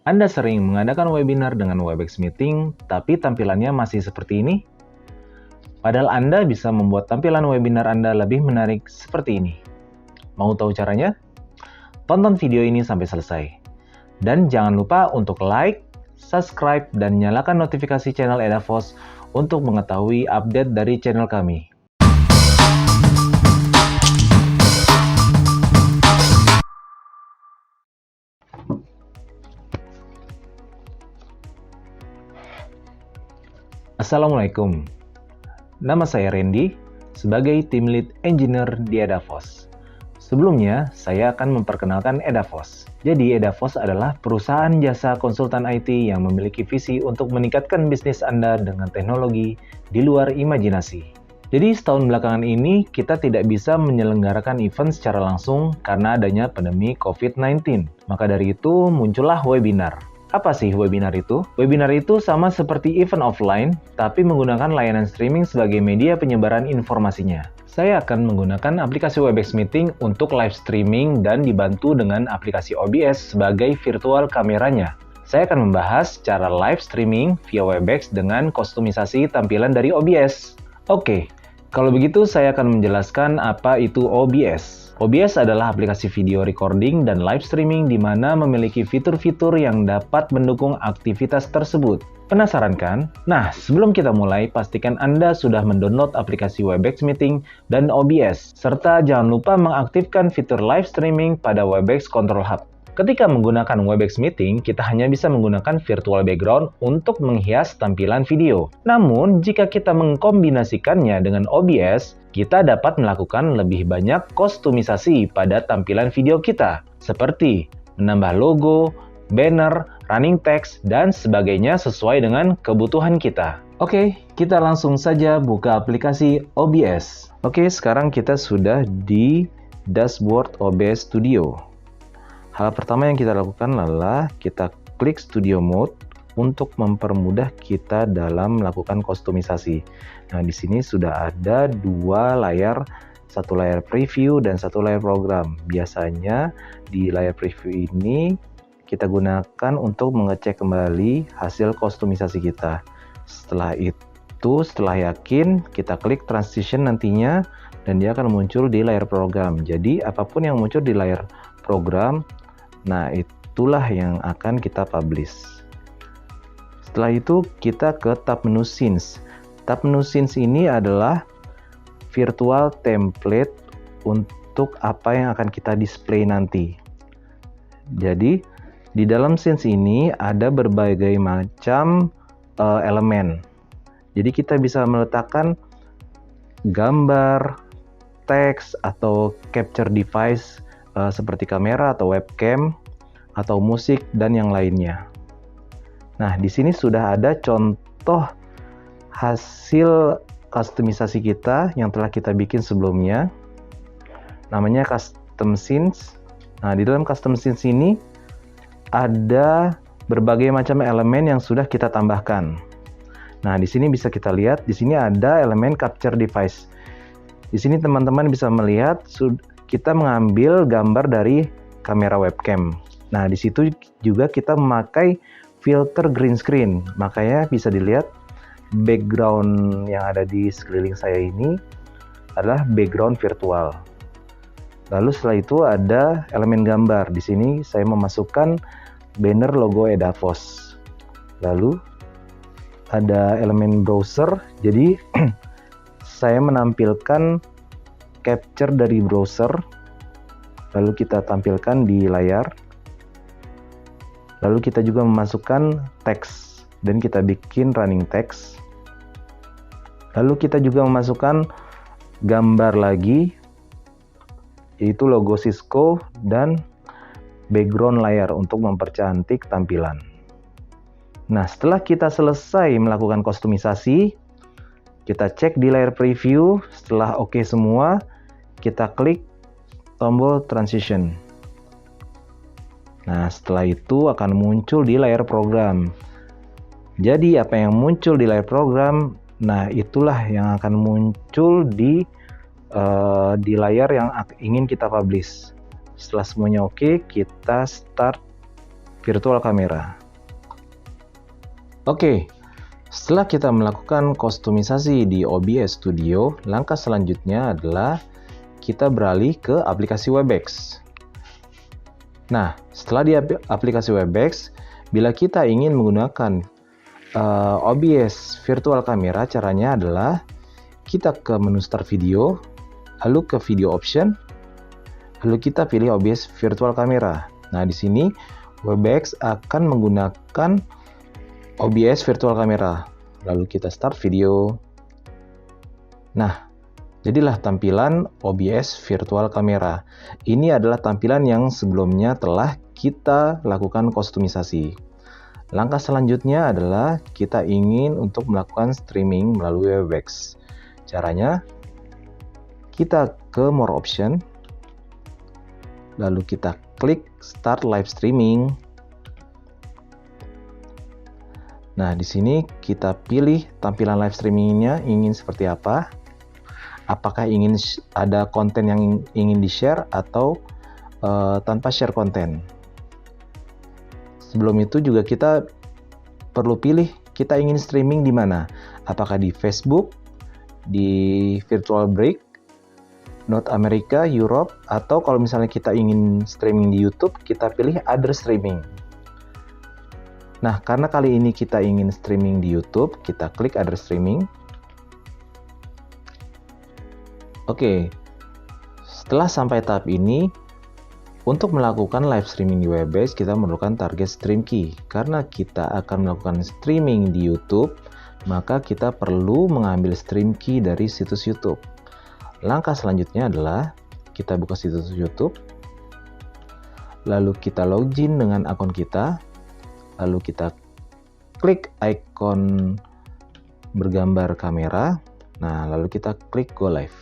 Anda sering mengadakan webinar dengan Webex Meeting, tapi tampilannya masih seperti ini? Padahal Anda bisa membuat tampilan webinar Anda lebih menarik seperti ini. Mau tahu caranya? Tonton video ini sampai selesai. Dan jangan lupa untuk like, subscribe, dan nyalakan notifikasi channel Edafos untuk mengetahui update dari channel kami. Assalamualaikum. Nama saya Randy, sebagai Team Lead Engineer di Edafos. Sebelumnya, saya akan memperkenalkan Edafos. Jadi, Edafos adalah perusahaan jasa konsultan IT yang memiliki visi untuk meningkatkan bisnis Anda dengan teknologi di luar imajinasi. Jadi, setahun belakangan ini, kita tidak bisa menyelenggarakan event secara langsung karena adanya pandemi COVID-19. Maka dari itu, muncullah webinar. Apa sih webinar itu? Webinar itu sama seperti event offline, tapi menggunakan layanan streaming sebagai media penyebaran informasinya. Saya akan menggunakan aplikasi Webex Meeting untuk live streaming dan dibantu dengan aplikasi OBS sebagai virtual kameranya. Saya akan membahas cara live streaming via Webex dengan kostumisasi tampilan dari OBS. Oke, kalau begitu saya akan menjelaskan apa itu OBS. OBS adalah aplikasi video recording dan live streaming di mana memiliki fitur-fitur yang dapat mendukung aktivitas tersebut. Penasaran kan? Nah, sebelum kita mulai, pastikan Anda sudah mendownload aplikasi Webex Meeting dan OBS, serta jangan lupa mengaktifkan fitur live streaming pada Webex Control Hub. Ketika menggunakan Webex Meeting, kita hanya bisa menggunakan virtual background untuk menghias tampilan video. Namun, jika kita mengkombinasikannya dengan OBS, kita dapat melakukan lebih banyak kostumisasi pada tampilan video kita, seperti menambah logo, banner, running text, dan sebagainya sesuai dengan kebutuhan kita. Oke, kita langsung saja buka aplikasi OBS. Oke, sekarang kita sudah di dashboard OBS Studio. Hal pertama yang kita lakukan adalah kita klik Studio Mode untuk mempermudah kita dalam melakukan kostumisasi. Nah, di sini sudah ada dua layar, satu layar preview dan satu layar program. Biasanya di layar preview ini kita gunakan untuk mengecek kembali hasil kostumisasi kita. Setelah itu, setelah yakin, kita klik transition nantinya dan dia akan muncul di layar program. Jadi, apapun yang muncul di layar program, nah itulah yang akan kita publish. Setelah itu kita ke tab menu scenes. Tab menu scenes ini adalah virtual template untuk apa yang akan kita display nanti. Jadi di dalam scenes ini ada berbagai macam elemen. Jadi kita bisa meletakkan gambar, teks, atau capture device seperti kamera atau webcam, atau musik, dan yang lainnya. Nah, di sini sudah ada contoh hasil kustomisasi kita yang telah kita bikin sebelumnya. Namanya custom scenes. Nah, di dalam custom scenes ini ada berbagai macam elemen yang sudah kita tambahkan. Nah, di sini bisa kita lihat, di sini ada elemen capture device. Di sini teman-teman bisa melihat kita mengambil gambar dari kamera webcam. Nah, di situ juga kita memakai filter green screen. Makanya bisa dilihat background yang ada di sekeliling saya ini adalah background virtual. Lalu setelah itu ada elemen gambar. Di sini saya memasukkan banner logo Edafos. Lalu ada elemen browser. Jadi saya menampilkan capture dari browser, lalu kita tampilkan di layar. Lalu kita juga memasukkan teks dan kita bikin running text. Lalu kita juga memasukkan gambar lagi, yaitu logo Cisco dan background layar untuk mempercantik tampilan. Nah, setelah kita selesai melakukan kostumisasi, kita cek di layar preview. Setelah oke semua, kita klik tombol transition. Nah, setelah itu akan muncul di layar program. Jadi, apa yang muncul di layar program, nah itulah yang akan muncul di layar yang ingin kita publish. Setelah semuanya oke, kita start virtual camera. Oke, setelah kita melakukan kustomisasi di OBS Studio, langkah selanjutnya adalah kita beralih ke aplikasi Webex. Nah, setelah di aplikasi Webex, bila kita ingin menggunakan OBS virtual camera, caranya adalah kita ke menu start video, lalu ke video option, lalu kita pilih OBS virtual camera. Nah, di sini Webex akan menggunakan OBS virtual camera. Lalu kita start video. Nah, jadilah tampilan OBS virtual camera. Ini adalah tampilan yang sebelumnya telah kita lakukan kustomisasi. Langkah selanjutnya adalah kita ingin untuk melakukan streaming melalui Webex. Caranya, kita ke more option, lalu kita klik start live streaming. Nah, di sini kita pilih tampilan live streamingnya ingin seperti apa. Apakah ingin ada konten yang ingin di-share atau tanpa share konten. Sebelum itu juga kita perlu pilih kita ingin streaming di mana. Apakah di Facebook, di Virtual Break, North America, Europe, atau kalau misalnya kita ingin streaming di YouTube, kita pilih other streaming. Nah, karena kali ini kita ingin streaming di YouTube, kita klik other streaming. Oke, setelah sampai tahap ini, untuk melakukan live streaming di Webex, kita memerlukan target stream key. Karena kita akan melakukan streaming di YouTube, maka kita perlu mengambil stream key dari situs YouTube. Langkah selanjutnya adalah kita buka situs YouTube, lalu kita login dengan akun kita, lalu kita klik icon bergambar kamera, nah lalu kita klik go live.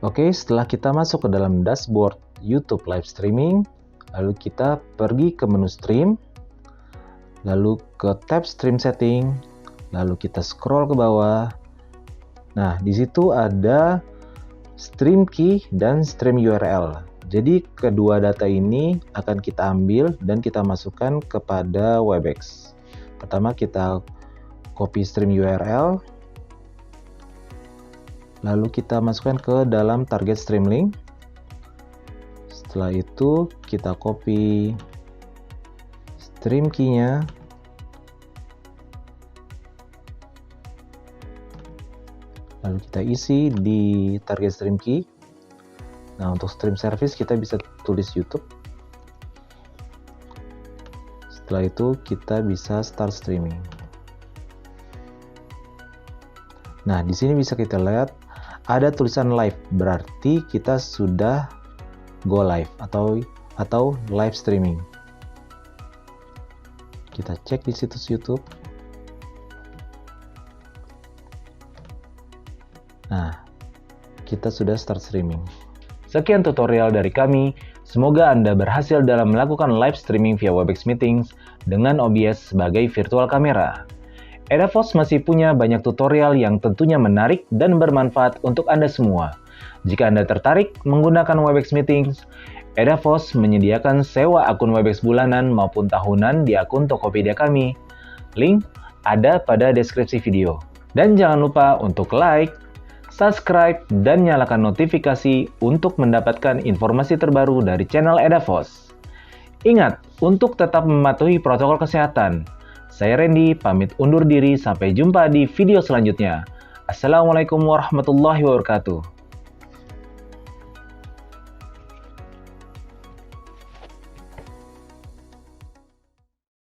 Oke, setelah kita masuk ke dalam dashboard YouTube live streaming, lalu kita pergi ke menu stream, lalu ke tab stream setting, lalu kita scroll ke bawah. Nah, di situ ada stream key dan stream URL. Jadi kedua data ini akan kita ambil dan kita masukkan kepada Webex. Pertama kita copy stream URL, lalu kita masukkan ke dalam target stream link. Setelah itu kita copy stream key-nya, lalu kita isi di target stream key. Nah, untuk stream service kita bisa tulis YouTube. Setelah itu kita bisa start streaming. Nah, di sini bisa kita lihat ada tulisan live, berarti kita sudah go live atau live streaming. Kita cek di situs YouTube. Nah, kita sudah start streaming. Sekian tutorial dari kami, semoga Anda berhasil dalam melakukan live streaming via Webex Meetings dengan OBS sebagai virtual camera. Edafos masih punya banyak tutorial yang tentunya menarik dan bermanfaat untuk Anda semua. Jika Anda tertarik menggunakan Webex Meetings, Edafos menyediakan sewa akun Webex bulanan maupun tahunan di akun Tokopedia kami. Link ada pada deskripsi video. Dan jangan lupa untuk like, subscribe, dan nyalakan notifikasi untuk mendapatkan informasi terbaru dari channel Edafos. Ingat, untuk tetap mematuhi protokol kesehatan. Saya Randy, pamit undur diri, sampai jumpa di video selanjutnya. Assalamualaikum warahmatullahi wabarakatuh.